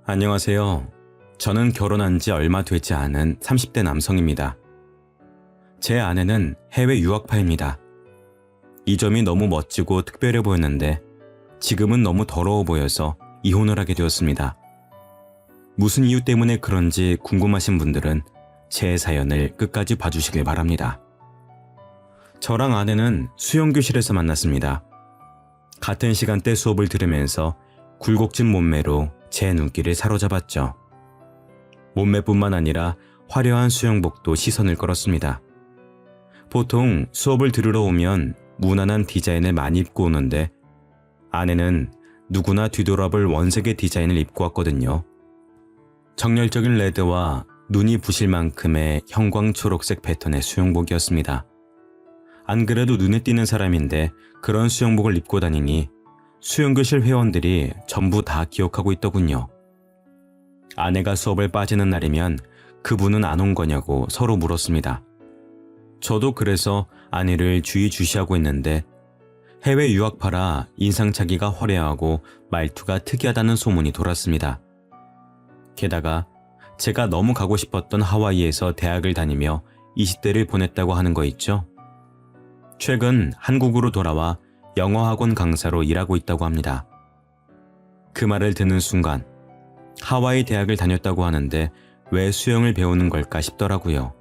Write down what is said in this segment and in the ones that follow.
안녕하세요. 저는 결혼한 지 얼마 되지 않은 30대 남성입니다. 제 아내는 해외 유학파입니다. 이 점이 너무 멋지고 특별해 보였는데 지금은 너무 더러워 보여서 이혼을 하게 되었습니다. 무슨 이유 때문에 그런지 궁금하신 분들은 제 사연을 끝까지 봐주시길 바랍니다. 저랑 아내는 수영교실에서 만났습니다. 같은 시간대 수업을 들으면서 굴곡진 몸매로 제 눈길을 사로잡았죠. 몸매뿐만 아니라 화려한 수영복도 시선을 끌었습니다. 보통 수업을 들으러 오면 무난한 디자인을 많이 입고 오는데 아내는 누구나 뒤돌아볼 원색의 디자인을 입고 왔거든요. 정열적인 레드와 눈이 부실 만큼의 형광 초록색 패턴의 수영복이었습니다. 안 그래도 눈에 띄는 사람인데 그런 수영복을 입고 다니니 수영교실 회원들이 전부 다 기억하고 있더군요. 아내가 수업을 빠지는 날이면 그분은 안 온 거냐고 서로 물었습니다. 저도 그래서 아내를 주의주시하고 있는데 해외 유학파라 인상착의가 화려하고 말투가 특이하다는 소문이 돌았습니다. 게다가 제가 너무 가고 싶었던 하와이에서 대학을 다니며 20대를 보냈다고 하는 거 있죠? 최근 한국으로 돌아와 영어학원 강사로 일하고 있다고 합니다. 그 말을 듣는 순간 하와이 대학을 다녔다고 하는데 왜 수영을 배우는 걸까 싶더라고요.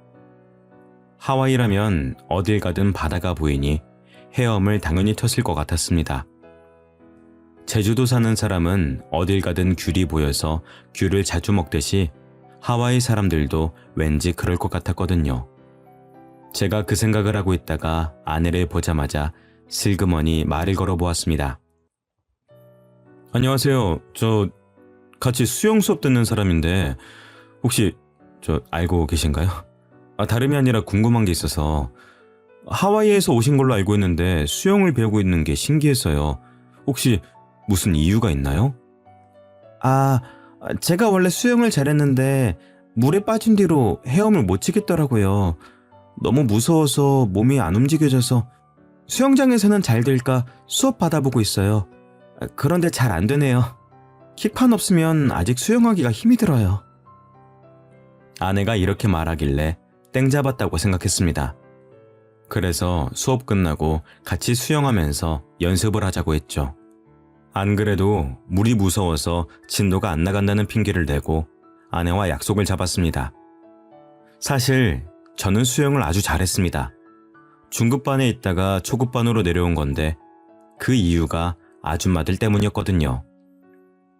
하와이라면 어딜 가든 바다가 보이니 헤엄을 당연히 텄을 것 같았습니다. 제주도 사는 사람은 어딜 가든 귤이 보여서 귤을 자주 먹듯이 하와이 사람들도 왠지 그럴 것 같았거든요. 제가 그 생각을 하고 있다가 아내를 보자마자 슬그머니 말을 걸어보았습니다. 안녕하세요. 저 같이 수영 수업 듣는 사람인데 혹시 저 알고 계신가요? 다름이 아니라 궁금한 게 있어서 하와이에서 오신 걸로 알고 있는데 수영을 배우고 있는 게 신기해서요. 혹시 무슨 이유가 있나요? 제가 원래 수영을 잘했는데 물에 빠진 뒤로 헤엄을 못 치겠더라고요. 너무 무서워서 몸이 안 움직여져서 수영장에서는 잘 될까 수업 받아보고 있어요. 그런데 잘 안 되네요. 킥판 없으면 아직 수영하기가 힘이 들어요. 아내가 이렇게 말하길래 땡 잡았다고 생각했습니다. 그래서 수업 끝나고 같이 수영하면서 연습을 하자고 했죠. 안 그래도 물이 무서워서 진도가 안 나간다는 핑계를 대고 아내와 약속을 잡았습니다. 사실 저는 수영을 아주 잘했습니다. 중급반에 있다가 초급반으로 내려온 건데 그 이유가 아줌마들 때문이었거든요.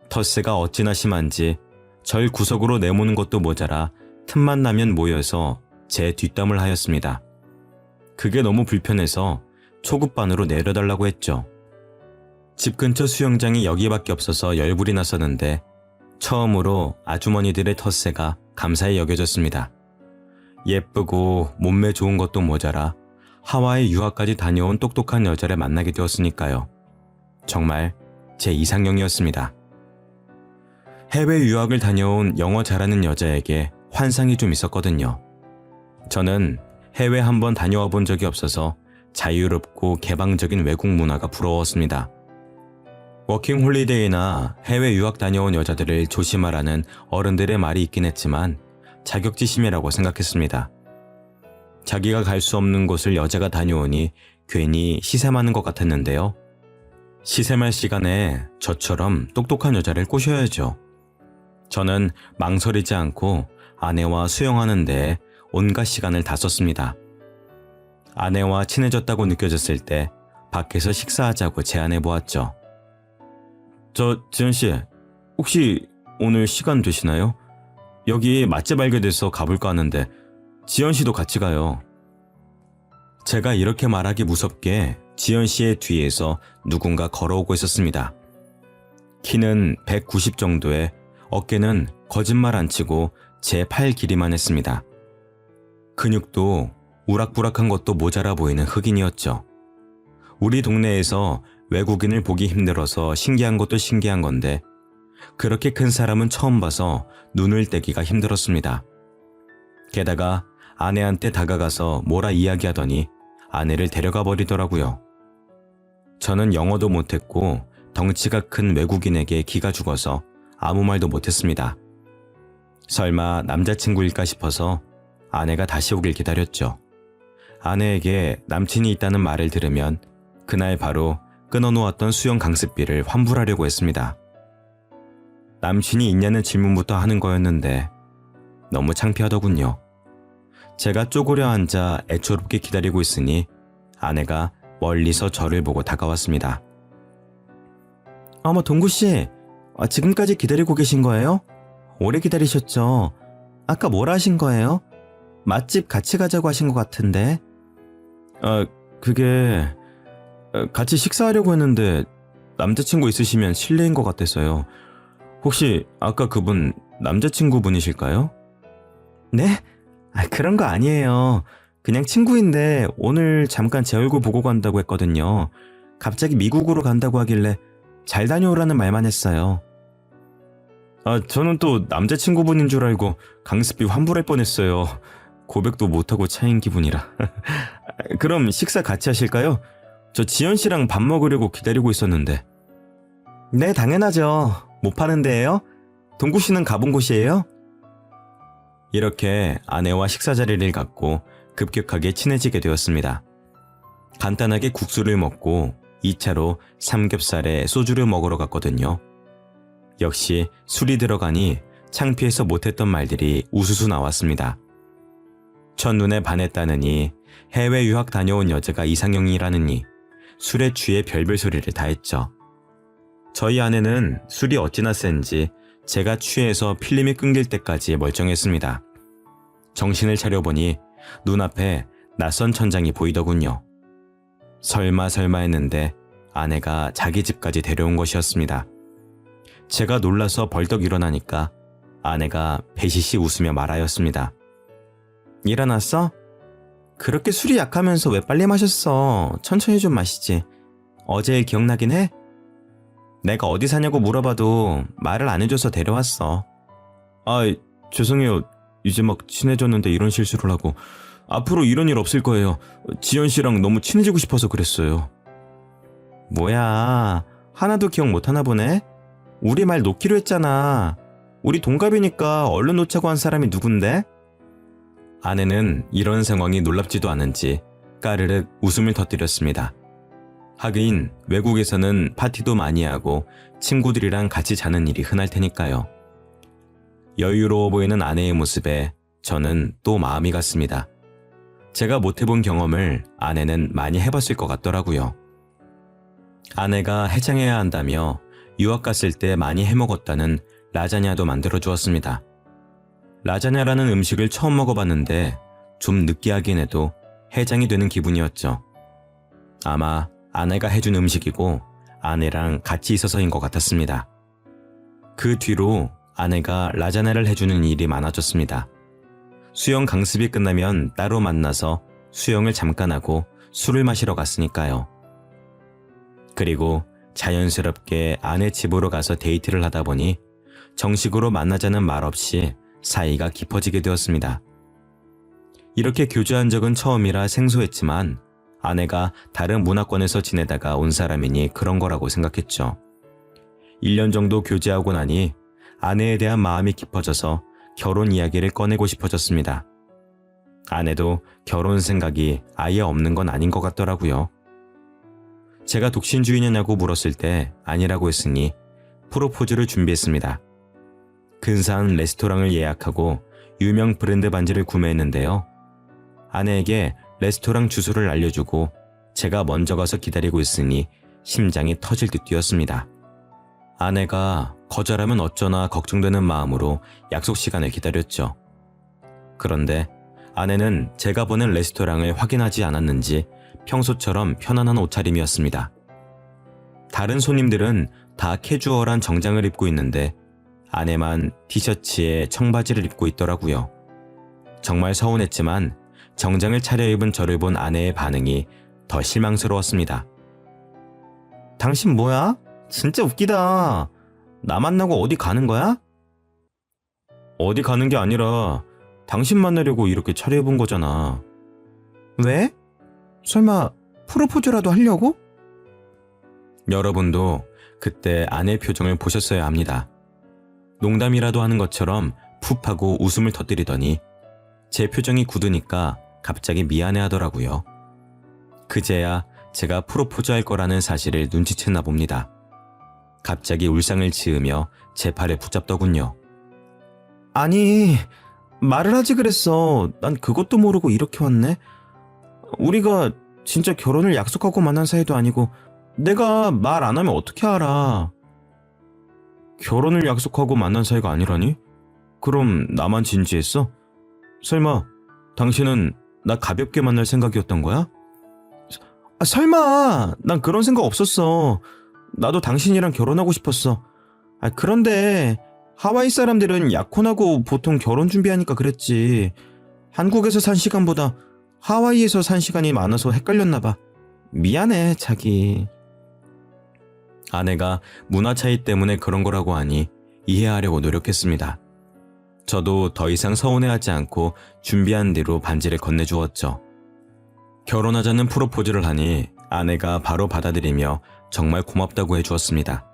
텃세가 어찌나 심한지 절 구석으로 내모는 것도 모자라 틈만 나면 모여서 제 뒷담을 하였습니다. 그게 너무 불편해서 초급반으로 내려달라고 했죠. 집 근처 수영장이 여기밖에 없어서 열불이 났었는데 처음으로 아주머니들의 텃세가 감사히 여겨졌습니다. 예쁘고 몸매 좋은 것도 모자라 하와이 유학까지 다녀온 똑똑한 여자를 만나게 되었으니까요. 정말 제 이상형이었습니다. 해외 유학을 다녀온 영어 잘하는 여자에게 환상이 좀 있었거든요. 저는 해외 한번 다녀와 본 적이 없어서 자유롭고 개방적인 외국 문화가 부러웠습니다. 워킹 홀리데이나 해외 유학 다녀온 여자들을 조심하라는 어른들의 말이 있긴 했지만 자격지심이라고 생각했습니다. 자기가 갈 수 없는 곳을 여자가 다녀오니 괜히 시샘하는 것 같았는데요. 시샘할 시간에 저처럼 똑똑한 여자를 꼬셔야죠. 저는 망설이지 않고 아내와 수영하는 데 온갖 시간을 다 썼습니다. 아내와 친해졌다고 느껴졌을 때 밖에서 식사하자고 제안해 보았죠. 지은씨, 혹시 오늘 시간 되시나요? 여기 맛집 알게 돼서 가볼까 하는데 지연씨도 같이 가요. 제가 이렇게 말하기 무섭게 지연씨의 뒤에서 누군가 걸어오고 있었습니다. 키는 190 정도에 어깨는 거짓말 안 치고 제 팔 길이만 했습니다. 근육도 우락부락한 것도 모자라 보이는 흑인이었죠. 우리 동네에서 외국인을 보기 힘들어서 신기한 것도 신기한 건데 그렇게 큰 사람은 처음 봐서 눈을 떼기가 힘들었습니다. 게다가 아내한테 다가가서 뭐라 이야기하더니 아내를 데려가 버리더라고요. 저는 영어도 못했고 덩치가 큰 외국인에게 기가 죽어서 아무 말도 못했습니다. 설마 남자친구일까 싶어서 아내가 다시 오길 기다렸죠. 아내에게 남친이 있다는 말을 들으면 그날 바로 끊어놓았던 수영 강습비를 환불하려고 했습니다. 남친이 있냐는 질문부터 하는 거였는데 너무 창피하더군요. 제가 쪼그려 앉아 애초롭게 기다리고 있으니 아내가 멀리서 저를 보고 다가왔습니다. 어머, 동구씨, 지금까지 기다리고 계신 거예요? 오래 기다리셨죠? 아까 뭐라 하신 거예요? 맛집 같이 가자고 하신 것 같은데. 그게 같이 식사하려고 했는데 남자친구 있으시면 실례인 것 같아서요. 혹시 아까 그분 남자친구분이실까요? 네? 그런 거 아니에요. 그냥 친구인데 오늘 잠깐 제 얼굴 보고 간다고 했거든요. 갑자기 미국으로 간다고 하길래 잘 다녀오라는 말만 했어요. 저는 또 남자친구분인 줄 알고 강습비 환불할 뻔했어요. 고백도 못하고 차인 기분이라. 그럼 식사 같이 하실까요? 저 지연 씨랑 밥 먹으려고 기다리고 있었는데. 네, 당연하죠. 못 파는 데예요? 동구 씨는 가본 곳이에요? 이렇게 아내와 식사 자리를 갖고 급격하게 친해지게 되었습니다. 간단하게 국수를 먹고 2차로 삼겹살에 소주를 먹으러 갔거든요. 역시 술이 들어가니 창피해서 못했던 말들이 우수수 나왔습니다. 첫눈에 반했다느니, 해외 유학 다녀온 여자가 이상형이라느니, 술에 취해 별별 소리를 다 했죠. 저희 아내는 술이 어찌나 센지 제가 취해서 필름이 끊길 때까지 멀쩡했습니다. 정신을 차려보니 눈앞에 낯선 천장이 보이더군요. 설마 했는데 아내가 자기 집까지 데려온 것이었습니다. 제가 놀라서 벌떡 일어나니까 아내가 배시시 웃으며 말하였습니다. 일어났어? 그렇게 술이 약하면서 왜 빨리 마셨어? 천천히 좀 마시지. 어제 일 기억나긴 해? 내가 어디 사냐고 물어봐도 말을 안 해줘서 데려왔어. 죄송해요. 이제 막 친해졌는데 이런 실수를 하고. 앞으로 이런 일 없을 거예요. 지연 씨랑 너무 친해지고 싶어서 그랬어요. 뭐야, 하나도 기억 못하나 보네? 우리 말 놓기로 했잖아. 우리 동갑이니까 얼른 놓자고 한 사람이 누군데? 아내는 이런 상황이 놀랍지도 않은지 까르륵 웃음을 터뜨렸습니다. 하긴 외국에서는 파티도 많이 하고 친구들이랑 같이 자는 일이 흔할 테니까요. 여유로워 보이는 아내의 모습에 저는 또 마음이 갔습니다. 제가 못 해본 경험을 아내는 많이 해봤을 것 같더라고요. 아내가 해장해야 한다며 유학 갔을 때 많이 해먹었다는 라자냐도 만들어 주었습니다. 라자냐라는 음식을 처음 먹어봤는데 좀 느끼하긴 해도 해장이 되는 기분이었죠. 아마 아내가 해준 음식이고 아내랑 같이 있어서인 것 같았습니다. 그 뒤로 아내가 라자냐를 해주는 일이 많아졌습니다. 수영 강습이 끝나면 따로 만나서 수영을 잠깐 하고 술을 마시러 갔으니까요. 그리고 자연스럽게 아내 집으로 가서 데이트를 하다 보니 정식으로 만나자는 말 없이 사이가 깊어지게 되었습니다. 이렇게 교제한 적은 처음이라 생소했지만 아내가 다른 문화권에서 지내다가 온 사람이니 그런 거라고 생각했죠. 1년 정도 교제하고 나니 아내에 대한 마음이 깊어져서 결혼 이야기를 꺼내고 싶어졌습니다. 아내도 결혼 생각이 아예 없는 건 아닌 것 같더라고요. 제가 독신주의냐고 물었을 때 아니라고 했으니 프로포즈를 준비했습니다. 근사한 레스토랑을 예약하고 유명 브랜드 반지를 구매했는데요. 아내에게 레스토랑 주소를 알려주고 제가 먼저 가서 기다리고 있으니 심장이 터질 듯 뛰었습니다. 아내가 거절하면 어쩌나 걱정되는 마음으로 약속 시간을 기다렸죠. 그런데 아내는 제가 보낸 레스토랑을 확인하지 않았는지 평소처럼 편안한 옷차림이었습니다. 다른 손님들은 다 캐주얼한 정장을 입고 있는데 아내만 티셔츠에 청바지를 입고 있더라고요. 정말 서운했지만 정장을 차려입은 저를 본 아내의 반응이 더 실망스러웠습니다. 당신 뭐야? 진짜 웃기다. 나 만나고 어디 가는 거야? 어디 가는 게 아니라 당신 만나려고 이렇게 차려입은 거잖아. 왜? 설마 프로포즈라도 하려고? 여러분도 그때 아내의 표정을 보셨어야 합니다. 농담이라도 하는 것처럼 푹 하고 웃음을 터뜨리더니 제 표정이 굳으니까 갑자기 미안해 하더라고요. 그제야 제가 프로포즈할 거라는 사실을 눈치챘나 봅니다. 갑자기 울상을 지으며 제 팔을 붙잡더군요. 아니, 말을 하지 그랬어. 난 그것도 모르고 이렇게 왔네. 우리가 진짜 결혼을 약속하고 만난 사이도 아니고 내가 말 안 하면 어떻게 알아? 결혼을 약속하고 만난 사이가 아니라니? 그럼 나만 진지했어? 설마 당신은 나 가볍게 만날 생각이었던 거야? 설마 난 그런 생각 없었어. 나도 당신이랑 결혼하고 싶었어. 그런데 하와이 사람들은 약혼하고 보통 결혼 준비하니까 그랬지. 한국에서 산 시간보다 하와이에서 산 시간이 많아서 헷갈렸나 봐. 미안해, 자기. 아내가 문화 차이 때문에 그런 거라고 하니 이해하려고 노력했습니다. 저도 더 이상 서운해하지 않고 준비한 대로 반지를 건네주었죠. 결혼하자는 프로포즈를 하니 아내가 바로 받아들이며 정말 고맙다고 해주었습니다.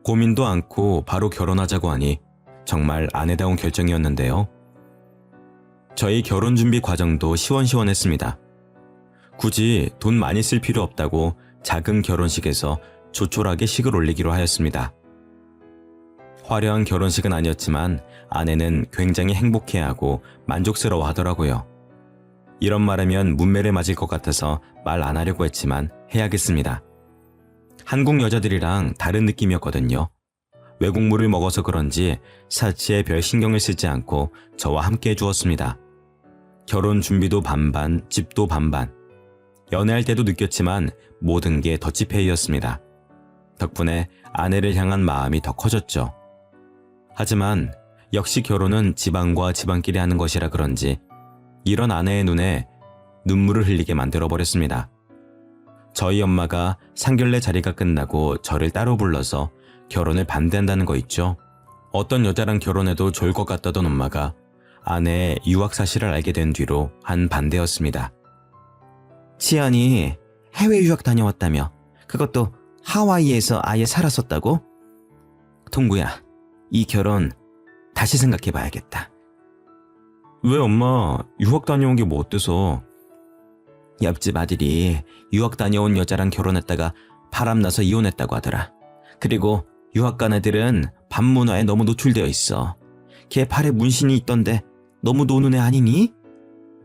고민도 않고 바로 결혼하자고 하니 정말 아내다운 결정이었는데요. 저희 결혼 준비 과정도 시원시원했습니다. 굳이 돈 많이 쓸 필요 없다고 작은 결혼식에서 조촐하게 식을 올리기로 하였습니다. 화려한 결혼식은 아니었지만 아내는 굉장히 행복해하고 만족스러워 하더라고요. 이런 말하면 문매를 맞을 것 같아서 말 안 하려고 했지만 해야겠습니다. 한국 여자들이랑 다른 느낌이었거든요. 외국물을 먹어서 그런지 사치에 별 신경을 쓰지 않고 저와 함께 해주었습니다. 결혼 준비도 반반, 집도 반반. 연애할 때도 느꼈지만 모든 게 더치페이였습니다. 덕분에 아내를 향한 마음이 더 커졌죠. 하지만 역시 결혼은 집안과 집안끼리 하는 것이라 그런지 이런 아내의 눈에 눈물을 흘리게 만들어버렸습니다. 저희 엄마가 상견례 자리가 끝나고 저를 따로 불러서 결혼을 반대한다는 거 있죠. 어떤 여자랑 결혼해도 좋을 것 같다던 엄마가 아내의 유학 사실을 알게 된 뒤로 한 반대였습니다. 지연이 해외 유학 다녀왔다며. 그것도 하와이에서 아예 살았었다고? 동구야, 이 결혼 다시 생각해봐야겠다. 왜 엄마, 유학 다녀온 게 뭐 어때서? 옆집 아들이 유학 다녀온 여자랑 결혼했다가 바람나서 이혼했다고 하더라. 그리고 유학 간 애들은 반문화에 너무 노출되어 있어. 걔 팔에 문신이 있던데 너무 노는 애 아니니?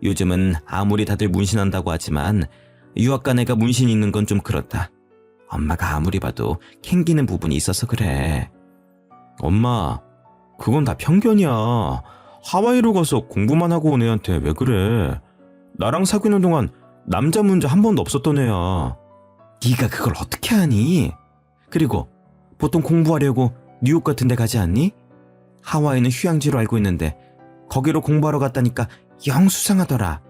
요즘은 아무리 다들 문신한다고 하지만 유학 간 애가 문신 있는 건 좀 그렇다. 엄마가 아무리 봐도 캥기는 부분이 있어서 그래. 엄마, 그건 다 편견이야. 하와이로 가서 공부만 하고 온 애한테 왜 그래? 나랑 사귀는 동안 남자 문제 한 번도 없었던 애야. 네가 그걸 어떻게 아니? 그리고 보통 공부하려고 뉴욕 같은 데 가지 않니? 하와이는 휴양지로 알고 있는데 거기로 공부하러 갔다니까 영 수상하더라.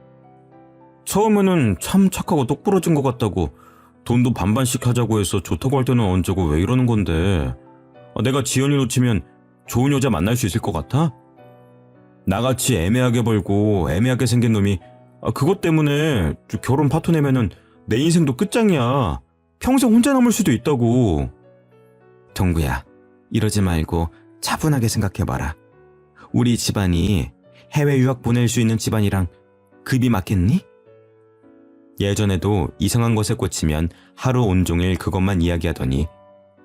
처음에는 참 착하고 똑부러진 것 같다고 돈도 반반씩 하자고 해서 좋다고 할 때는 언제고 왜 이러는 건데. 내가 지연이 놓치면 좋은 여자 만날 수 있을 것 같아? 나같이 애매하게 벌고 애매하게 생긴 놈이 그것 때문에 결혼 파토 내면은 내 인생도 끝장이야. 평생 혼자 남을 수도 있다고. 동구야, 이러지 말고 차분하게 생각해봐라. 우리 집안이 해외 유학 보낼 수 있는 집안이랑 급이 맞겠니? 예전에도 이상한 것에 꽂히면 하루 온종일 그것만 이야기하더니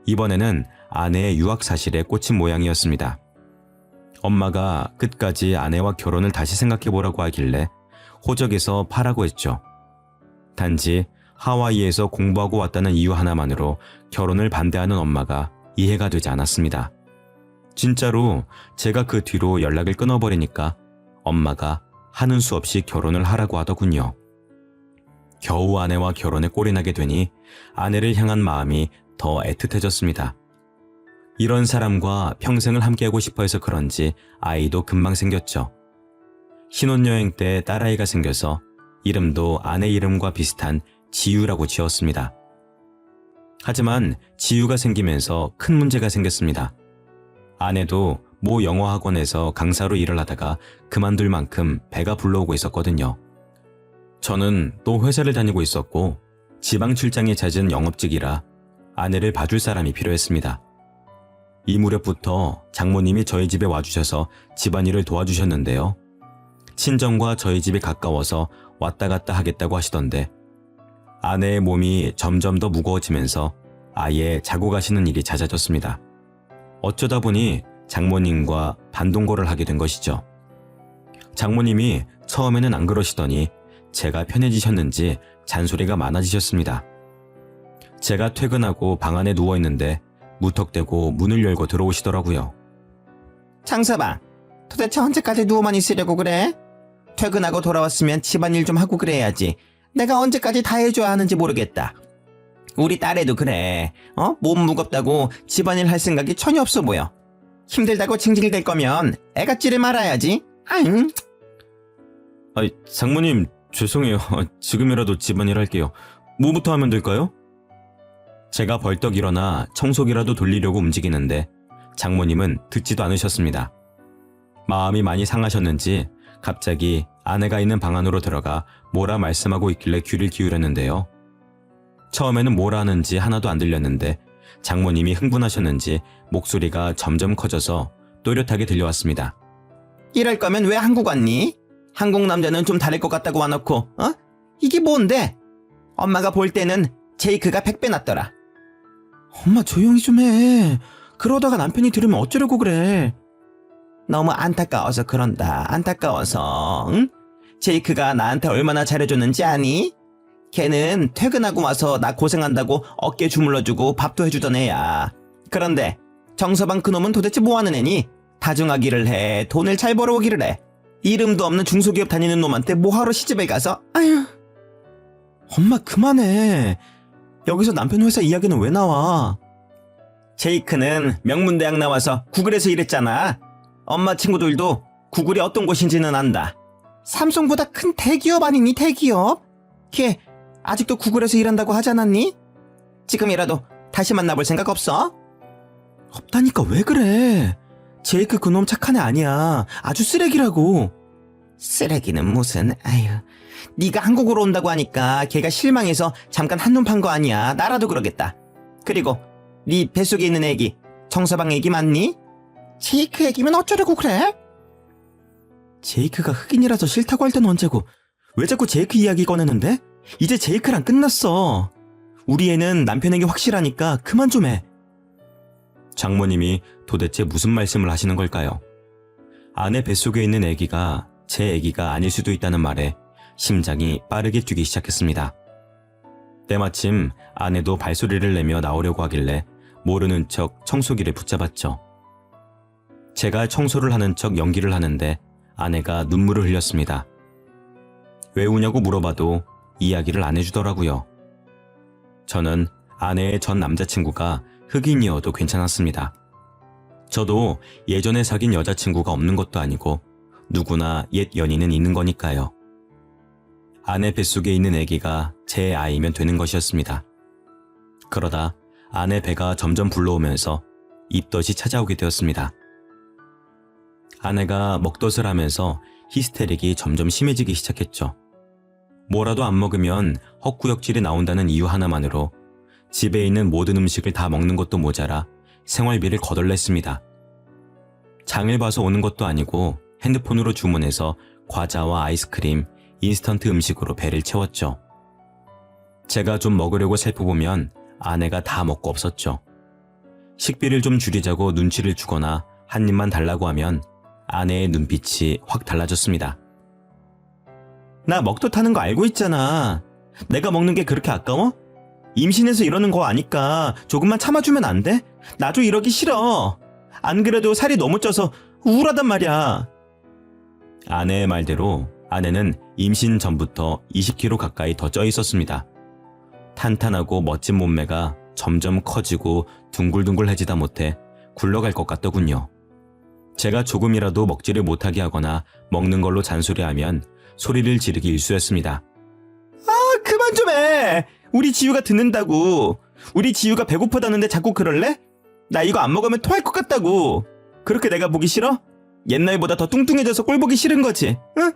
이번에는 아내의 유학 사실에 꽂힌 모양이었습니다. 엄마가 끝까지 아내와 결혼을 다시 생각해보라고 하길래 호적에서 파라고 했죠. 단지 하와이에서 공부하고 왔다는 이유 하나만으로 결혼을 반대하는 엄마가 이해가 되지 않았습니다. 진짜로 제가 그 뒤로 연락을 끊어버리니까 엄마가 하는 수 없이 결혼을 하라고 하더군요. 겨우 아내와 결혼에 꼴이 나게 되니 아내를 향한 마음이 더 애틋해졌습니다. 이런 사람과 평생을 함께하고 싶어 해서 그런지 아이도 금방 생겼죠. 신혼여행 때 딸아이가 생겨서 이름도 아내 이름과 비슷한 지유라고 지었습니다. 하지만 지유가 생기면서 큰 문제가 생겼습니다. 아내도 모 영어학원에서 강사로 일을 하다가 그만둘 만큼 배가 불러오고 있었거든요. 저는 또 회사를 다니고 있었고 지방 출장이 잦은 영업직이라 아내를 봐줄 사람이 필요했습니다. 이 무렵부터 장모님이 저희 집에 와주셔서 집안일을 도와주셨는데요. 친정과 저희 집이 가까워서 왔다 갔다 하겠다고 하시던데 아내의 몸이 점점 더 무거워지면서 아예 자고 가시는 일이 잦아졌습니다. 어쩌다 보니 장모님과 반동거를 하게 된 것이죠. 장모님이 처음에는 안 그러시더니 제가 편해지셨는지 잔소리가 많아지셨습니다. 제가 퇴근하고 방 안에 누워있는데 무턱대고 문을 열고 들어오시더라고요. 장서방, 도대체 언제까지 누워만 있으려고 그래? 퇴근하고 돌아왔으면 집안일 좀 하고 그래야지. 내가 언제까지 다 해줘야 하는지 모르겠다. 우리 딸애도 그래. 몸 무겁다고 집안일 할 생각이 전혀 없어 보여. 힘들다고 징징댈 거면 애가찌를 말아야지. 아잉. 장모님 죄송해요. 지금이라도 집안일 할게요. 뭐부터 하면 될까요? 제가 벌떡 일어나 청소기라도 돌리려고 움직이는데 장모님은 듣지도 않으셨습니다. 마음이 많이 상하셨는지 갑자기 아내가 있는 방 안으로 들어가 뭐라 말씀하고 있길래 귀를 기울였는데요. 처음에는 뭐라 하는지 하나도 안 들렸는데 장모님이 흥분하셨는지 목소리가 점점 커져서 또렷하게 들려왔습니다. 이럴 거면 왜 한국 왔니? 한국 남자는 좀 다를 것 같다고 와놓고, 이게 뭔데? 엄마가 볼 때는 제이크가 100배 낫더라. 엄마 조용히 좀 해. 그러다가 남편이 들으면 어쩌려고 그래. 너무 안타까워서 그런다. 안타까워서. 응? 제이크가 나한테 얼마나 잘해줬는지 아니? 걔는 퇴근하고 와서 나 고생한다고 어깨 주물러주고 밥도 해주던 애야. 그런데 정서방 그놈은 도대체 뭐하는 애니? 다중하기를 해. 돈을 잘 벌어오기를 해. 이름도 없는 중소기업 다니는 놈한테 뭐하러 시집을 가서? 아휴. 엄마 그만해. 여기서 남편 회사 이야기는 왜 나와? 제이크는 명문대학 나와서 구글에서 일했잖아. 엄마 친구들도 구글이 어떤 곳인지는 안다. 삼성보다 큰 대기업 아니니 대기업? 걔 아직도 구글에서 일한다고 하지 않았니? 지금이라도 다시 만나볼 생각 없어? 없다니까 왜 그래? 제이크 그놈 착한 애 아니야. 아주 쓰레기라고. 쓰레기는 무슨. 아휴. 네가 한국으로 온다고 하니까 걔가 실망해서 잠깐 한눈 판 거 아니야. 나라도 그러겠다. 그리고 네 뱃속에 있는 애기 정서방 애기 맞니? 제이크 애기면 어쩌려고 그래? 제이크가 흑인이라서 싫다고 할 때는 언제고 왜 자꾸 제이크 이야기 꺼내는데? 이제 제이크랑 끝났어. 우리 애는 남편에게 확실하니까 그만 좀 해. 장모님이 도대체 무슨 말씀을 하시는 걸까요? 아내 뱃속에 있는 아기가 제 아기가 아닐 수도 있다는 말에 심장이 빠르게 뛰기 시작했습니다. 때마침 아내도 발소리를 내며 나오려고 하길래 모르는 척 청소기를 붙잡았죠. 제가 청소를 하는 척 연기를 하는데 아내가 눈물을 흘렸습니다. 왜 우냐고 물어봐도 이야기를 안 해주더라고요. 저는 아내의 전 남자친구가 흑인이어도 괜찮았습니다. 저도 예전에 사귄 여자친구가 없는 것도 아니고 누구나 옛 연인은 있는 거니까요. 아내 뱃속에 있는 아기가 제 아이면 되는 것이었습니다. 그러다 아내 배가 점점 불러오면서 입덧이 찾아오게 되었습니다. 아내가 먹덧을 하면서 히스테릭이 점점 심해지기 시작했죠. 뭐라도 안 먹으면 헛구역질이 나온다는 이유 하나만으로 집에 있는 모든 음식을 다 먹는 것도 모자라 생활비를 거덜냈습니다. 장을 봐서 오는 것도 아니고 핸드폰으로 주문해서 과자와 아이스크림, 인스턴트 음식으로 배를 채웠죠. 제가 좀 먹으려고 살펴보면 아내가 다 먹고 없었죠. 식비를 좀 줄이자고 눈치를 주거나 한 입만 달라고 하면 아내의 눈빛이 확 달라졌습니다. 나 먹덧 하는 거 알고 있잖아. 내가 먹는 게 그렇게 아까워? 임신해서 이러는 거 아니까 조금만 참아주면 안 돼? 나도 이러기 싫어. 안 그래도 살이 너무 쪄서 우울하단 말이야. 아내의 말대로 아내는 임신 전부터 20kg 가까이 더 쪄 있었습니다. 탄탄하고 멋진 몸매가 점점 커지고 둥글둥글해지다 못해 굴러갈 것 같더군요. 제가 조금이라도 먹지를 못하게 하거나 먹는 걸로 잔소리하면 소리를 지르기 일쑤였습니다. 그만 좀 해. 우리 지유가 듣는다고. 우리 지유가 배고프다는데 자꾸 그럴래? 나 이거 안 먹으면 토할 것 같다고. 그렇게 내가 보기 싫어? 옛날보다 더 뚱뚱해져서 꼴 보기 싫은 거지, 응?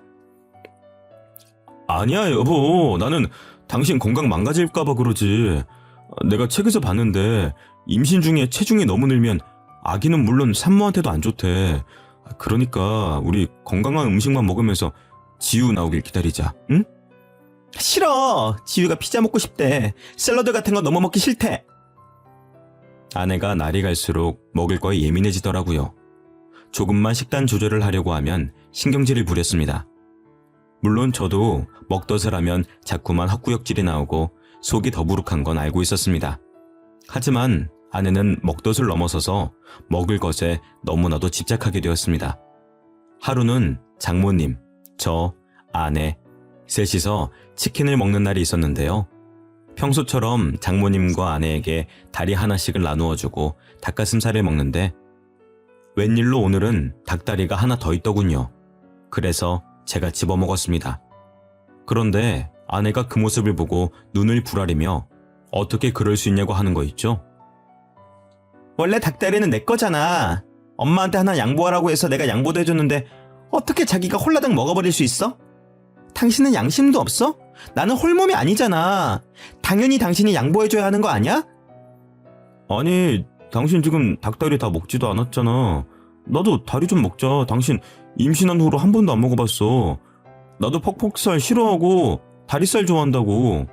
아니야 여보, 나는 당신 건강 망가질까봐 그러지. 내가 책에서 봤는데 임신 중에 체중이 너무 늘면 아기는 물론 산모한테도 안 좋대. 그러니까 우리 건강한 음식만 먹으면서 지우 나오길 기다리자, 응? 싫어. 지우가 피자 먹고 싶대. 샐러드 같은 거 너무 먹기 싫대. 아내가 날이 갈수록 먹을 거에 예민해지더라고요. 조금만 식단 조절을 하려고 하면 신경질을 부렸습니다. 물론 저도 먹덧을 하면 자꾸만 헛구역질이 나오고 속이 더부룩한 건 알고 있었습니다. 하지만 아내는 먹덧을 넘어서서 먹을 것에 너무나도 집착하게 되었습니다. 하루는 장모님, 저, 아내, 셋이서 치킨을 먹는 날이 있었는데요. 평소처럼 장모님과 아내에게 다리 하나씩을 나누어주고 닭가슴살을 먹는데 웬일로 오늘은 닭다리가 하나 더 있더군요. 그래서 제가 집어먹었습니다. 그런데 아내가 그 모습을 보고 눈을 부라리며 어떻게 그럴 수 있냐고 하는 거 있죠? 원래 닭다리는 내 거잖아. 엄마한테 하나 양보하라고 해서 내가 양보도 해줬는데 어떻게 자기가 홀라당 먹어버릴 수 있어? 당신은 양심도 없어? 나는 홀몸이 아니잖아. 당연히 당신이 양보해줘야 하는 거 아니야? 아니, 당신 지금 닭다리 다 먹지도 않았잖아. 나도 다리 좀 먹자. 당신 임신한 후로 한 번도 안 먹어봤어. 나도 퍽퍽살 싫어하고 다리살 좋아한다고.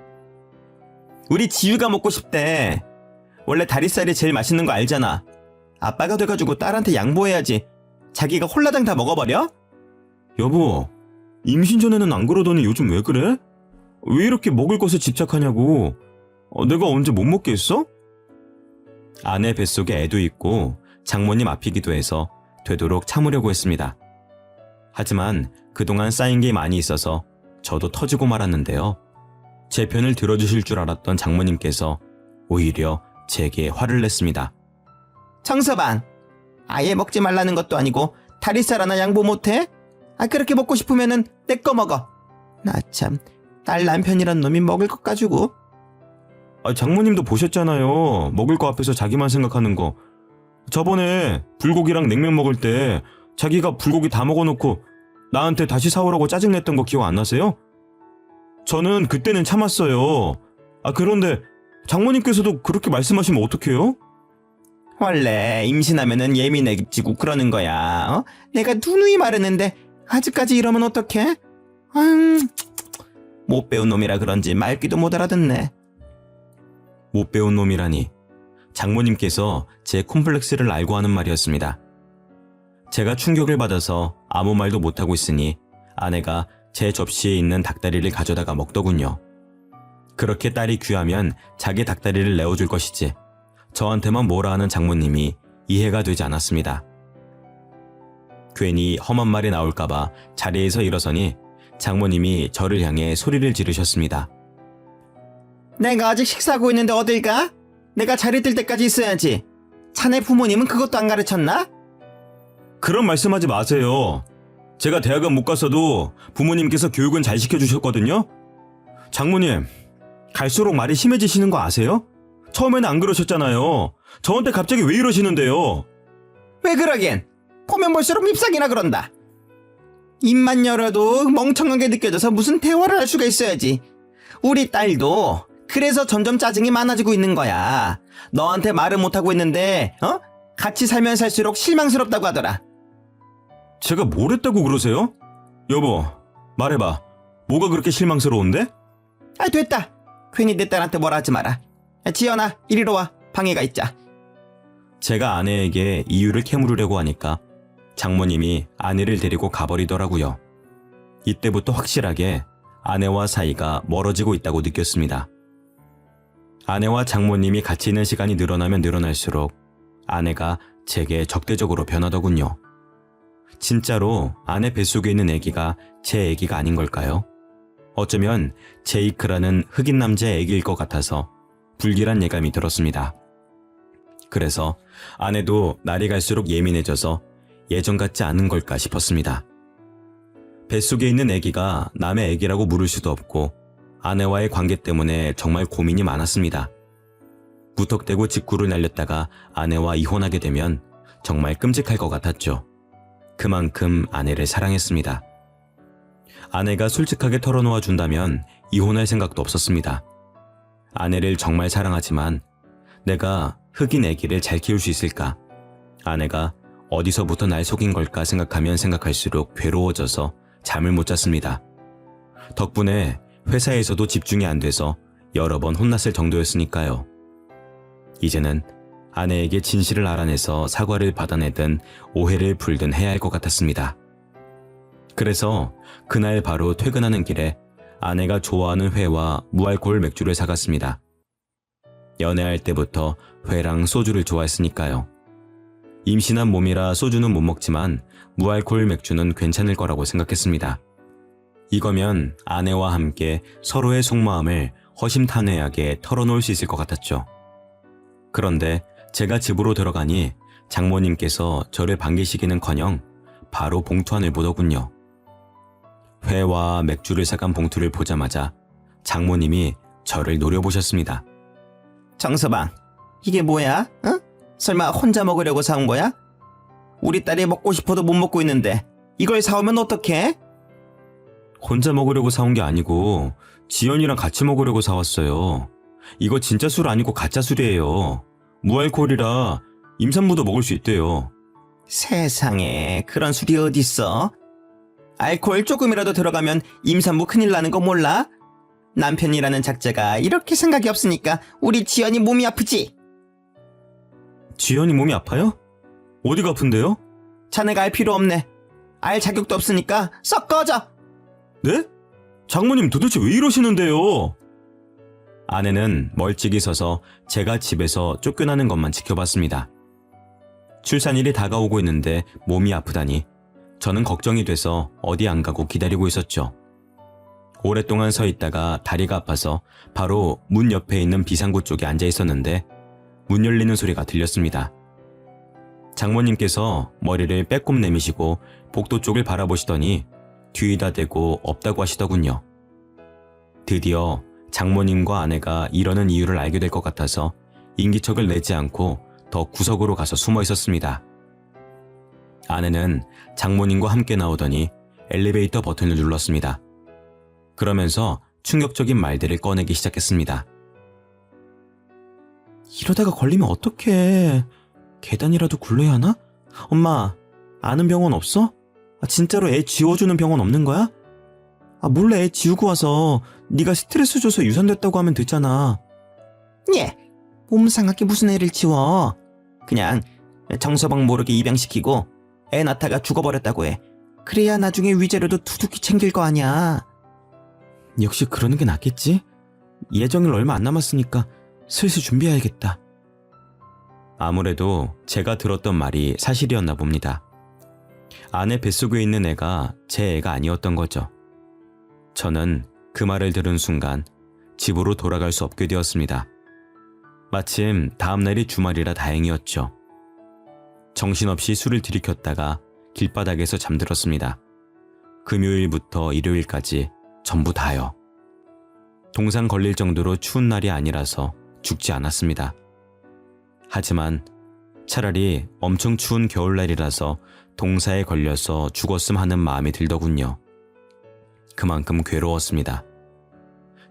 우리 지유가 먹고 싶대. 원래 다리살이 제일 맛있는 거 알잖아. 아빠가 돼가지고 딸한테 양보해야지. 자기가 홀라당 다 먹어버려? 여보, 임신 전에는 안 그러더니 요즘 왜 그래? 왜 이렇게 먹을 것에 집착하냐고. 내가 언제 못 먹게 했어? 아내 뱃속에 애도 있고 장모님 앞이기도 해서 되도록 참으려고 했습니다. 하지만 그동안 쌓인 게 많이 있어서 저도 터지고 말았는데요. 제 편을 들어주실 줄 알았던 장모님께서 오히려 제게 화를 냈습니다. 청서방, 아예 먹지 말라는 것도 아니고 다리살 하나 양보 못해? 그렇게 먹고 싶으면은 내 거 먹어. 나 참, 딸 남편이란 놈이 먹을 것 가지고. 장모님도 보셨잖아요. 먹을 거 앞에서 자기만 생각하는 거. 저번에 불고기랑 냉면 먹을 때 자기가 불고기 다 먹어놓고 나한테 다시 사오라고 짜증냈던 거 기억 안 나세요? 저는 그때는 참았어요. 그런데 장모님께서도 그렇게 말씀하시면 어떡해요? 원래 임신하면은 예민해지고 그러는 거야. 내가 누누이 말했는데 아직까지 이러면 어떡해? 못 배운 놈이라 그런지 말귀도 못 알아듣네. 못 배운 놈이라니. 장모님께서 제 콤플렉스를 알고 하는 말이었습니다. 제가 충격을 받아서 아무 말도 못하고 있으니 아내가 제 접시에 있는 닭다리를 가져다가 먹더군요. 그렇게 딸이 귀하면 자기 닭다리를 내어줄 것이지 저한테만 뭐라 하는 장모님이 이해가 되지 않았습니다. 괜히 험한 말이 나올까봐 자리에서 일어서니 장모님이 저를 향해 소리를 지르셨습니다. 내가 아직 식사하고 있는데 어딜 가? 내가 자리 뜰 때까지 있어야지. 자네 부모님은 그것도 안 가르쳤나? 그런 말씀하지 마세요. 제가 대학은 못 갔어도 부모님께서 교육은 잘 시켜주셨거든요. 장모님, 갈수록 말이 심해지시는 거 아세요? 처음에는 안 그러셨잖아요. 저한테 갑자기 왜 이러시는데요? 왜 그러긴? 보면 볼수록 밉상이나 그런다. 입만 열어도 멍청하게 느껴져서 무슨 대화를 할 수가 있어야지. 우리 딸도 그래서 점점 짜증이 많아지고 있는 거야. 너한테 말을 못하고 있는데 같이 살면 살수록 실망스럽다고 하더라. 제가 뭘 했다고 그러세요? 여보, 말해봐. 뭐가 그렇게 실망스러운데? 됐다. 괜히 내 딸한테 뭐라 하지 마라. 지연아, 이리로 와. 방해가 있자. 제가 아내에게 이유를 캐물으려고 하니까 장모님이 아내를 데리고 가버리더라고요. 이때부터 확실하게 아내와 사이가 멀어지고 있다고 느꼈습니다. 아내와 장모님이 같이 있는 시간이 늘어나면 늘어날수록 아내가 제게 적대적으로 변하더군요. 진짜로 아내 뱃속에 있는 아기가 제 아기가 아닌 걸까요? 어쩌면 제이크라는 흑인 남자의 아기일 것 같아서 불길한 예감이 들었습니다. 그래서 아내도 날이 갈수록 예민해져서 예전 같지 않은 걸까 싶었습니다. 뱃속에 있는 아기가 남의 아기라고 물을 수도 없고 아내와의 관계 때문에 정말 고민이 많았습니다. 무턱대고 직구를 날렸다가 아내와 이혼하게 되면 정말 끔찍할 것 같았죠. 그만큼 아내를 사랑했습니다. 아내가 솔직하게 털어놓아 준다면 이혼할 생각도 없었습니다. 아내를 정말 사랑하지만 내가 흑인 아기를 잘 키울 수 있을까? 아내가 어디서부터 날 속인 걸까 생각하면 생각할수록 괴로워져서 잠을 못 잤습니다. 덕분에 회사에서도 집중이 안 돼서 여러 번 혼났을 정도였으니까요. 이제는 아내에게 진실을 알아내서 사과를 받아내든 오해를 풀든 해야 할 것 같았습니다. 그래서 그날 바로 퇴근하는 길에 아내가 좋아하는 회와 무알코올 맥주를 사갔습니다. 연애할 때부터 회랑 소주를 좋아했으니까요. 임신한 몸이라 소주는 못 먹지만 무알코올 맥주는 괜찮을 거라고 생각했습니다. 이거면 아내와 함께 서로의 속마음을 허심탄회하게 털어놓을 수 있을 것 같았죠. 그런데 제가 집으로 들어가니 장모님께서 저를 반기시기는커녕 바로 봉투 안을 보더군요. 회와 맥주를 사간 봉투를 보자마자 장모님이 저를 노려보셨습니다. 정서방, 이게 뭐야? 응? 설마 혼자 먹으려고 사온 거야? 우리 딸이 먹고 싶어도 못 먹고 있는데 이걸 사오면 어떡해? 혼자 먹으려고 사온 게 아니고 지연이랑 같이 먹으려고 사왔어요. 이거 진짜 술 아니고 가짜 술이에요. 무알코올이라 임산부도 먹을 수 있대요. 세상에, 그런 술이 어딨어? 알코올 조금이라도 들어가면 임산부 큰일 나는 거 몰라? 남편이라는 작자가 이렇게 생각이 없으니까 우리 지연이 몸이 아프지? 지연이 몸이 아파요? 어디가 아픈데요? 자네가 알 필요 없네. 알 자격도 없으니까 썩 꺼져. 네? 장모님 도대체 왜 이러시는데요? 아내는 멀찍이 서서 제가 집에서 쫓겨나는 것만 지켜봤습니다. 출산일이 다가오고 있는데 몸이 아프다니 저는 걱정이 돼서 어디 안 가고 기다리고 있었죠. 오랫동안 서 있다가 다리가 아파서 바로 문 옆에 있는 비상구 쪽에 앉아 있었는데 문 열리는 소리가 들렸습니다. 장모님께서 머리를 빼꼼 내미시고 복도 쪽을 바라보시더니 뒤에다 대고 없다고 하시더군요. 드디어 장모님과 아내가 이러는 이유를 알게 될 것 같아서 인기척을 내지 않고 더 구석으로 가서 숨어 있었습니다. 아내는 장모님과 함께 나오더니 엘리베이터 버튼을 눌렀습니다. 그러면서 충격적인 말들을 꺼내기 시작했습니다. 이러다가 걸리면 어떡해. 계단이라도 굴러야 하나? 엄마, 아는 병원 없어? 진짜로 애 지워주는 병원 없는 거야? 몰래 애 지우고 와서 네가 스트레스 줘서 유산됐다고 하면 되잖아. 예, 몸 상하게 무슨 애를 지워. 그냥 정서방 모르게 입양시키고 애 낳다가 죽어버렸다고 해. 그래야 나중에 위자료도 두둑히 챙길 거 아니야. 역시 그러는 게 낫겠지? 예정일 얼마 안 남았으니까 슬슬 준비해야겠다. 아무래도 제가 들었던 말이 사실이었나 봅니다. 아내 뱃속에 있는 애가 제 애가 아니었던 거죠. 저는 그 말을 들은 순간 집으로 돌아갈 수 없게 되었습니다. 마침 다음날이 주말이라 다행이었죠. 정신없이 술을 들이켰다가 길바닥에서 잠들었습니다. 금요일부터 일요일까지 전부 다요. 동상 걸릴 정도로 추운 날이 아니라서 죽지 않았습니다. 하지만 차라리 엄청 추운 겨울날이라서 동사에 걸려서 죽었음 하는 마음이 들더군요. 그만큼 괴로웠습니다.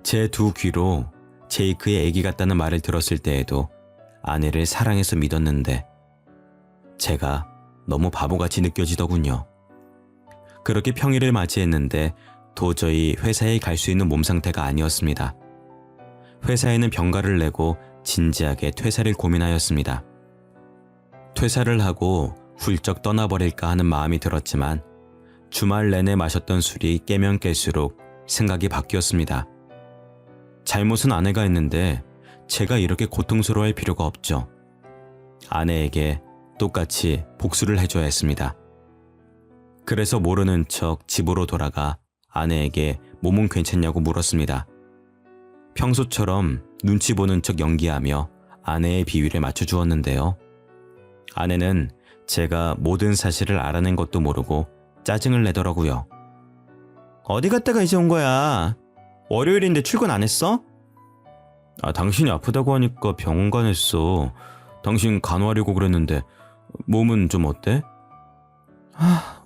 제 두 귀로 제이크의 아기 같다는 말을 들었을 때에도 아내를 사랑해서 믿었는데 제가 너무 바보같이 느껴지더군요. 그렇게 평일을 맞이했는데 도저히 회사에 갈 수 있는 몸 상태가 아니었습니다. 회사에는 병가를 내고 진지하게 퇴사를 고민하였습니다. 퇴사를 하고 훌쩍 떠나버릴까 하는 마음이 들었지만 주말 내내 마셨던 술이 깨면 깰수록 생각이 바뀌었습니다. 잘못은 아내가 했는데 제가 이렇게 고통스러워할 필요가 없죠. 아내에게 똑같이 복수를 해줘야 했습니다. 그래서 모르는 척 집으로 돌아가 아내에게 몸은 괜찮냐고 물었습니다. 평소처럼 눈치 보는 척 연기하며 아내의 비위를 맞춰주었는데요. 아내는 제가 모든 사실을 알아낸 것도 모르고 짜증을 내더라고요. 어디 갔다가 이제 온 거야? 월요일인데 출근 안 했어? 당신이 아프다고 하니까 병원 가냈어. 당신 간호하려고 그랬는데 몸은 좀 어때?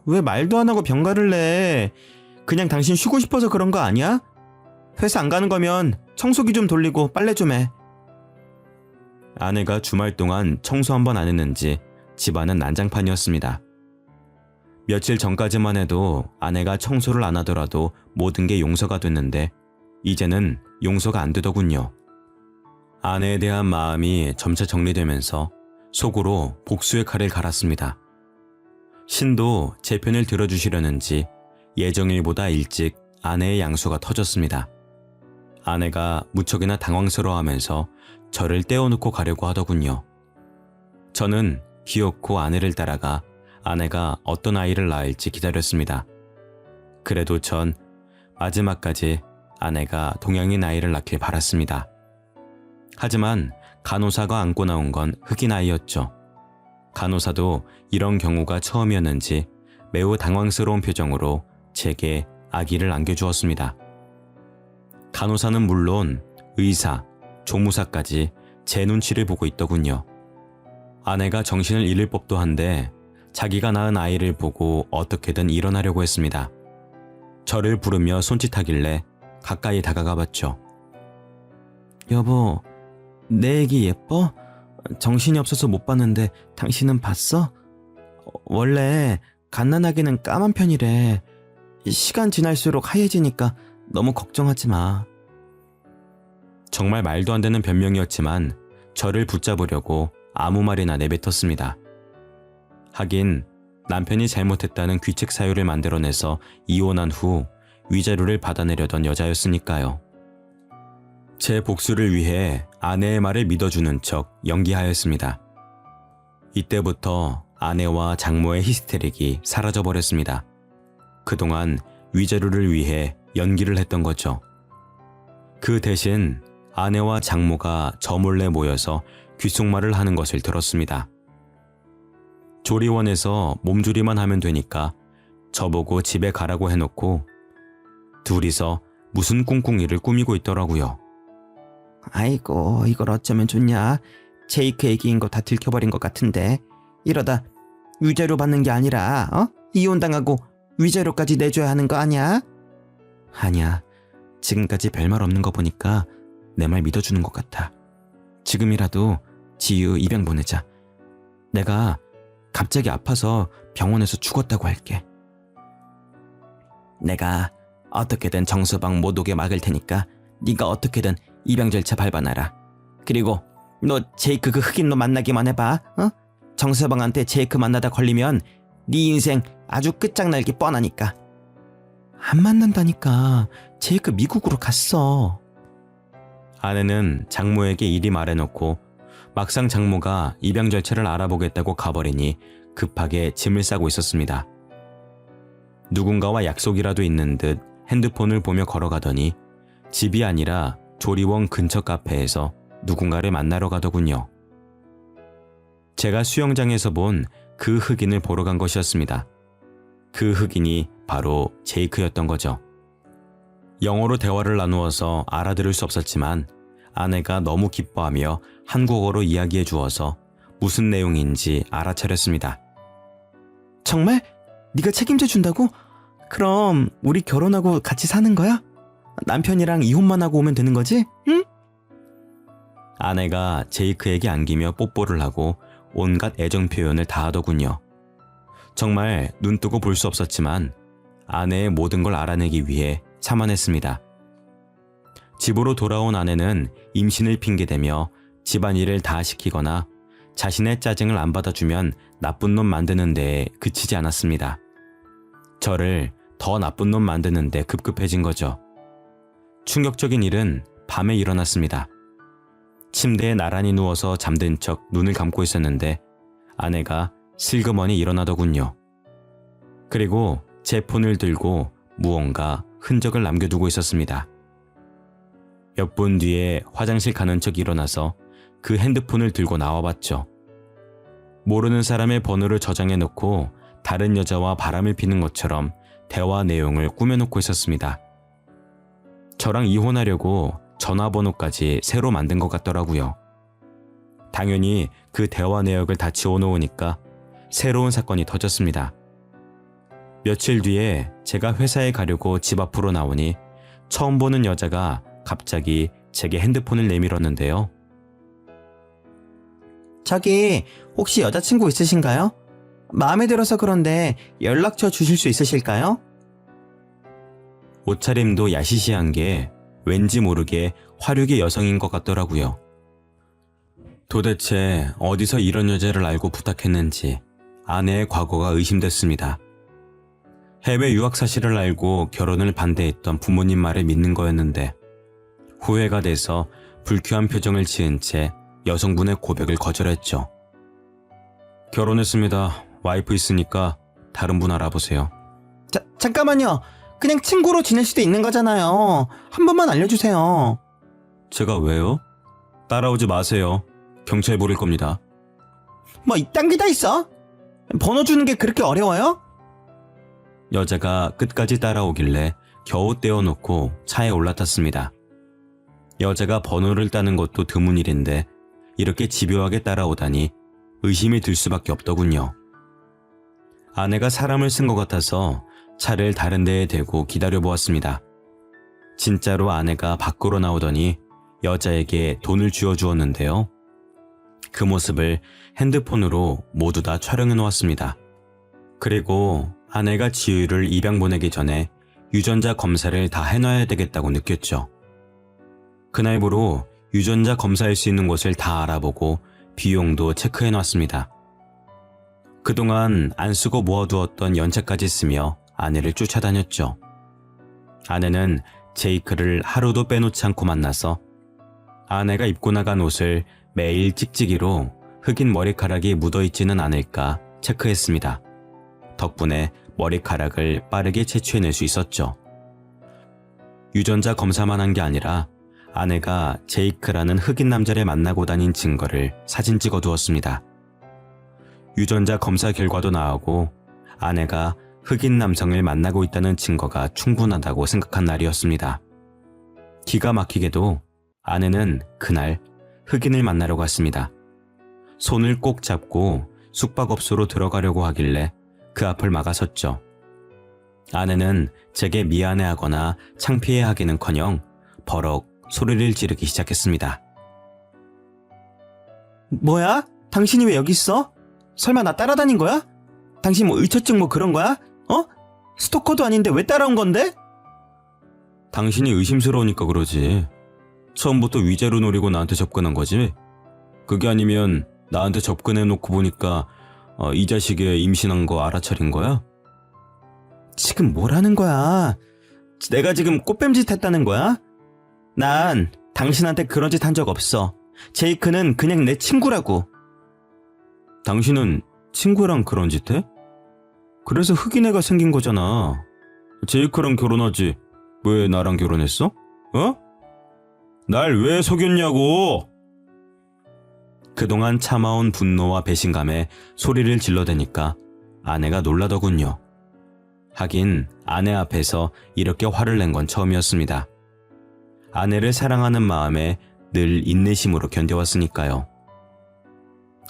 왜 말도 안 하고 병가를 내? 그냥 당신 쉬고 싶어서 그런 거 아니야? 회사 안 가는 거면 청소기 좀 돌리고 빨래 좀 해. 아내가 주말 동안 청소 한 번 안 했는지 집안은 난장판이었습니다. 며칠 전까지만 해도 아내가 청소를 안 하더라도 모든 게 용서가 됐는데 이제는 용서가 안 되더군요. 아내에 대한 마음이 점차 정리되면서 속으로 복수의 칼을 갈았습니다. 신도 제 편을 들어주시려는지 예정일보다 일찍 아내의 양수가 터졌습니다. 아내가 무척이나 당황스러워하면서 저를 떼어놓고 가려고 하더군요. 저는 기어코 아내를 따라가 아내가 어떤 아이를 낳을지 기다렸습니다. 그래도 전 마지막까지 아내가 동양인 아이를 낳길 바랐습니다. 하지만 간호사가 안고 나온 건 흑인 아이였죠. 간호사도 이런 경우가 처음이었는지 매우 당황스러운 표정으로 제게 아기를 안겨주었습니다. 간호사는 물론 의사, 조무사까지 제 눈치를 보고 있더군요. 아내가 정신을 잃을 법도 한데 자기가 낳은 아이를 보고 어떻게든 일어나려고 했습니다. 저를 부르며 손짓하길래 가까이 다가가 봤죠. 여보, 내 애기 예뻐? 정신이 없어서 못 봤는데 당신은 봤어? 원래 갓난아기는 까만 편이래. 시간 지날수록 하얘지니까 너무 걱정하지 마. 정말 말도 안 되는 변명이었지만 저를 붙잡으려고 아무 말이나 내뱉었습니다. 하긴 남편이 잘못했다는 귀책 사유를 만들어내서 이혼한 후 위자료를 받아내려던 여자였으니까요. 제 복수를 위해 아내의 말을 믿어주는 척 연기하였습니다. 이때부터 아내와 장모의 히스테릭이 사라져버렸습니다. 그동안 위자료를 위해 연기를 했던 거죠. 그 대신 아내와 장모가 저 몰래 모여서 귓속말을 하는 것을 들었습니다. 조리원에서 몸조리만 하면 되니까 저보고 집에 가라고 해놓고 둘이서 무슨 꿍꿍이를 꾸미고 있더라고요. 아이고, 이걸 어쩌면 좋냐. 제이크 애기인 거 다 들켜버린 것 같은데 이러다 위자료 받는 게 아니라 이혼당하고 위자료까지 내줘야 하는 거 아니야? 아니야, 지금까지 별말 없는 거 보니까 내 말 믿어주는 것 같아. 지금이라도 지유 입양 보내자. 내가 갑자기 아파서 병원에서 죽었다고 할게. 내가 어떻게든 정서방 못 오게 막을 테니까 네가 어떻게든 입양 절차 밟아놔라. 그리고 너 제이크 그 흑인 놈 만나기만 해봐. 정서방한테 제이크 만나다 걸리면 네 인생 아주 끝장날기 뻔하니까. 안 만난다니까. 제이크 미국으로 갔어. 아내는 장모에게 이리 말해놓고 막상 장모가 입양 절차를 알아보겠다고 가버리니 급하게 짐을 싸고 있었습니다. 누군가와 약속이라도 있는 듯 핸드폰을 보며 걸어가더니 집이 아니라 조리원 근처 카페에서 누군가를 만나러 가더군요. 제가 수영장에서 본 그 흑인을 보러 간 것이었습니다. 그 흑인이 바로 제이크였던 거죠. 영어로 대화를 나누어서 알아들을 수 없었지만 아내가 너무 기뻐하며 한국어로 이야기해 주어서 무슨 내용인지 알아차렸습니다. 정말? 네가 책임져 준다고? 그럼 우리 결혼하고 같이 사는 거야? 남편이랑 이혼만 하고 오면 되는 거지? 응? 아내가 제이크에게 안기며 뽀뽀를 하고 온갖 애정 표현을 다 하더군요. 정말 눈뜨고 볼 수 없었지만 아내의 모든 걸 알아내기 위해 참아냈습니다. 집으로 돌아온 아내는 임신을 핑계대며 집안일을 다 시키거나 자신의 짜증을 안 받아주면 나쁜 놈 만드는 데에 그치지 않았습니다. 저를 더 나쁜 놈 만드는 데 급급해진 거죠. 충격적인 일은 밤에 일어났습니다. 침대에 나란히 누워서 잠든 척 눈을 감고 있었는데 아내가 슬그머니 일어나더군요. 그리고 제 폰을 들고 무언가 흔적을 남겨두고 있었습니다. 몇 분 뒤에 화장실 가는 척 일어나서 그 핸드폰을 들고 나와봤죠. 모르는 사람의 번호를 저장해놓고 다른 여자와 바람을 피는 것처럼 대화 내용을 꾸며놓고 있었습니다. 저랑 이혼하려고 전화번호까지 새로 만든 것 같더라고요. 당연히 그 대화 내역을 다 지워놓으니까 새로운 사건이 터졌습니다. 며칠 뒤에 제가 회사에 가려고 집 앞으로 나오니 처음 보는 여자가 갑자기 제게 핸드폰을 내밀었는데요. 저기 혹시 여자친구 있으신가요? 마음에 들어서 그런데 연락처 주실 수 있으실까요? 옷차림도 야시시한 게 왠지 모르게 화류계 여성인 것 같더라고요. 도대체 어디서 이런 여자를 알고 부탁했는지 아내의 과거가 의심됐습니다. 해외 유학 사실을 알고 결혼을 반대했던 부모님 말을 믿는 거였는데 후회가 돼서 불쾌한 표정을 지은 채 여성분의 고백을 거절했죠. 결혼했습니다. 와이프 있으니까 다른 분 알아보세요. 잠깐만요. 그냥 친구로 지낼 수도 있는 거잖아요. 한 번만 알려주세요. 제가 왜요? 따라오지 마세요. 경찰 부를 겁니다. 뭐 이딴 게 다 있어? 번호 주는 게 그렇게 어려워요? 여자가 끝까지 따라오길래 겨우 떼어놓고 차에 올라탔습니다. 여자가 번호를 따는 것도 드문 일인데 이렇게 집요하게 따라오다니 의심이 들 수밖에 없더군요. 아내가 사람을 쓴 것 같아서 차를 다른 데에 대고 기다려보았습니다. 진짜로 아내가 밖으로 나오더니 여자에게 돈을 쥐어주었는데요. 그 모습을 핸드폰으로 모두 다 촬영해 놓았습니다. 그리고 아내가 지유를 입양 보내기 전에 유전자 검사를 다 해놔야 되겠다고 느꼈죠. 그날부로 유전자 검사할 수 있는 곳을 다 알아보고 비용도 체크해 놨습니다. 그동안 안 쓰고 모아두었던 연체까지 쓰며 아내를 쫓아다녔죠. 아내는 제이크를 하루도 빼놓지 않고 만나서 아내가 입고 나간 옷을 매일 찍찍이로 흑인 머리카락이 묻어있지는 않을까 체크했습니다. 덕분에 머리카락을 빠르게 채취해낼 수 있었죠. 유전자 검사만 한 게 아니라 아내가 제이크라는 흑인 남자를 만나고 다닌 증거를 사진 찍어 두었습니다. 유전자 검사 결과도 나오고 아내가 흑인 남성을 만나고 있다는 증거가 충분하다고 생각한 날이었습니다. 기가 막히게도 아내는 그날 흑인을 만나러 갔습니다. 손을 꼭 잡고 숙박업소로 들어가려고 하길래 그 앞을 막아섰죠. 아내는 제게 미안해하거나 창피해하기는커녕 버럭 소리를 지르기 시작했습니다. 뭐야? 당신이 왜 여기 있어? 설마 나 따라다닌 거야? 당신 뭐 의처증 뭐 그런 거야? 스토커도 아닌데 왜 따라온 건데? 당신이 의심스러우니까 그러지. 처음부터 위자료 노리고 나한테 접근한 거지? 그게 아니면 나한테 접근해놓고 보니까 이 자식이 임신한 거 알아차린 거야? 지금 뭐라는 거야? 내가 지금 꽃뱀짓 했다는 거야? 난 당신한테 그런 짓 한 적 없어. 제이크는 그냥 내 친구라고. 당신은 친구랑 그런 짓 해? 그래서 흑인 애가 생긴 거잖아. 제이크랑 결혼하지. 왜 나랑 결혼했어? 날 왜 속였냐고! 그동안 참아온 분노와 배신감에 소리를 질러대니까 아내가 놀라더군요. 하긴 아내 앞에서 이렇게 화를 낸 건 처음이었습니다. 아내를 사랑하는 마음에 늘 인내심으로 견뎌왔으니까요.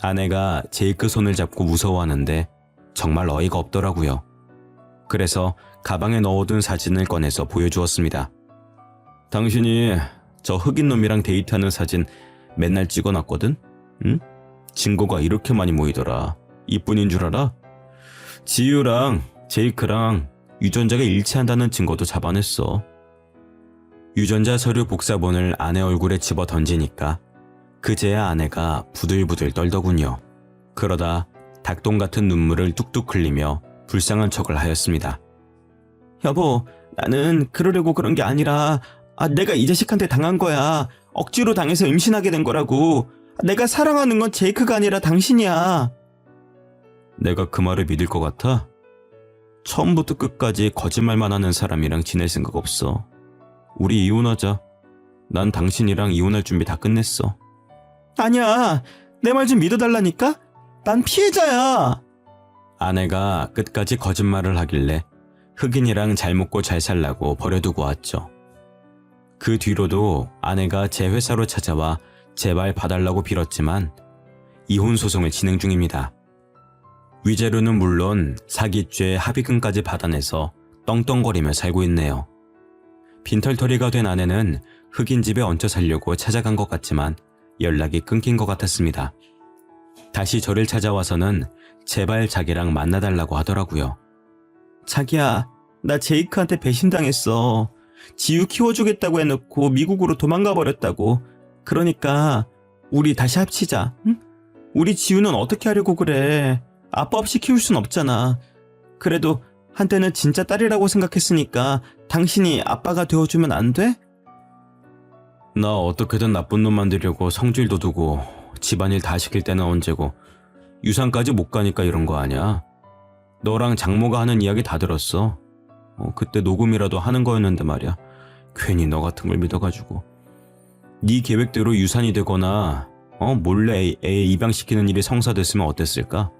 아내가 제이크 손을 잡고 무서워하는데 정말 어이가 없더라고요. 그래서 가방에 넣어둔 사진을 꺼내서 보여주었습니다. 당신이 저 흑인 놈이랑 데이트하는 사진 맨날 찍어놨거든? 응? 증거가 이렇게 많이 모이더라. 이뿐인 줄 알아? 지유랑 제이크랑 유전자가 일치한다는 증거도 잡아냈어. 유전자 서류 복사본을 아내 얼굴에 집어 던지니까 그제야 아내가 부들부들 떨더군요. 그러다 닭똥 같은 눈물을 뚝뚝 흘리며 불쌍한 척을 하였습니다. 여보, 나는 그러려고 그런 게 아니라 내가 이 자식한테 당한 거야. 억지로 당해서 임신하게 된 거라고. 내가 사랑하는 건 제이크가 아니라 당신이야. 내가 그 말을 믿을 것 같아? 처음부터 끝까지 거짓말만 하는 사람이랑 지낼 생각 없어. 우리 이혼하자. 난 당신이랑 이혼할 준비 다 끝냈어. 아니야. 내 말 좀 믿어달라니까? 난 피해자야. 아내가 끝까지 거짓말을 하길래 흑인이랑 잘 먹고 잘 살라고 버려두고 왔죠. 그 뒤로도 아내가 제 회사로 찾아와 제발 봐달라고 빌었지만 이혼 소송을 진행 중입니다. 위자료는 물론 사기죄 합의금까지 받아내서 떵떵거리며 살고 있네요. 빈털터리가 된 아내는 흑인 집에 얹혀 살려고 찾아간 것 같지만 연락이 끊긴 것 같았습니다. 다시 저를 찾아와서는 제발 자기랑 만나달라고 하더라고요. 자기야, 나 제이크한테 배신당했어. 지우 키워주겠다고 해놓고 미국으로 도망가 버렸다고. 그러니까 우리 다시 합치자. 응? 우리 지우는 어떻게 하려고 그래. 아빠 없이 키울 순 없잖아. 그래도 한때는 진짜 딸이라고 생각했으니까 당신이 아빠가 되어주면 안 돼? 나 어떻게든 나쁜 놈 만들려고 성질도 두고 집안일 다 시킬 때는 언제고 유산까지 못 가니까 이런 거 아냐? 너랑 장모가 하는 이야기 다 들었어. 그때 녹음이라도 하는 거였는데 말이야. 괜히 너 같은 걸 믿어가지고. 네 계획대로 유산이 되거나 몰래 애 입양시키는 일이 성사됐으면 어땠을까?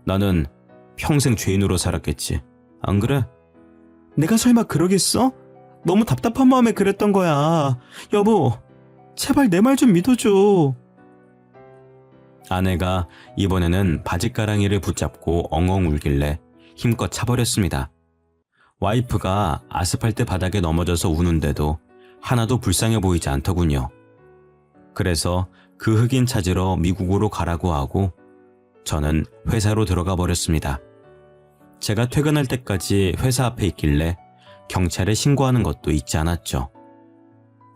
나는 평생 죄인으로 살았겠지. 안 그래? 내가 설마 그러겠어? 너무 답답한 마음에 그랬던 거야. 여보, 제발 내 말 좀 믿어줘. 아내가 이번에는 바짓가랑이를 붙잡고 엉엉 울길래 힘껏 차버렸습니다. 와이프가 아스팔트 바닥에 넘어져서 우는데도 하나도 불쌍해 보이지 않더군요. 그래서 그 흑인 찾으러 미국으로 가라고 하고 저는 회사로 들어가 버렸습니다. 제가 퇴근할 때까지 회사 앞에 있길래 경찰에 신고하는 것도 잊지 않았죠.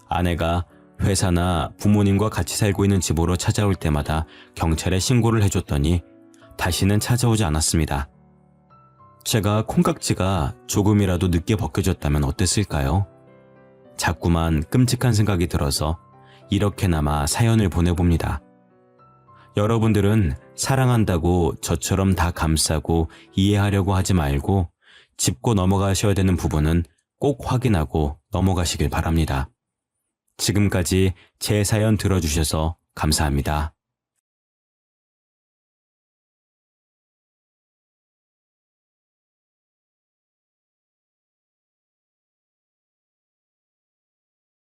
아내가 회사나 부모님과 같이 살고 있는 집으로 찾아올 때마다 경찰에 신고를 해줬더니 다시는 찾아오지 않았습니다. 제가 콩깍지가 조금이라도 늦게 벗겨졌다면 어땠을까요? 자꾸만 끔찍한 생각이 들어서 이렇게나마 사연을 보내봅니다. 여러분들은 사랑한다고 저처럼 다 감싸고 이해하려고 하지 말고 짚고 넘어가셔야 되는 부분은 꼭 확인하고 넘어가시길 바랍니다. 지금까지 제 사연 들어주셔서 감사합니다.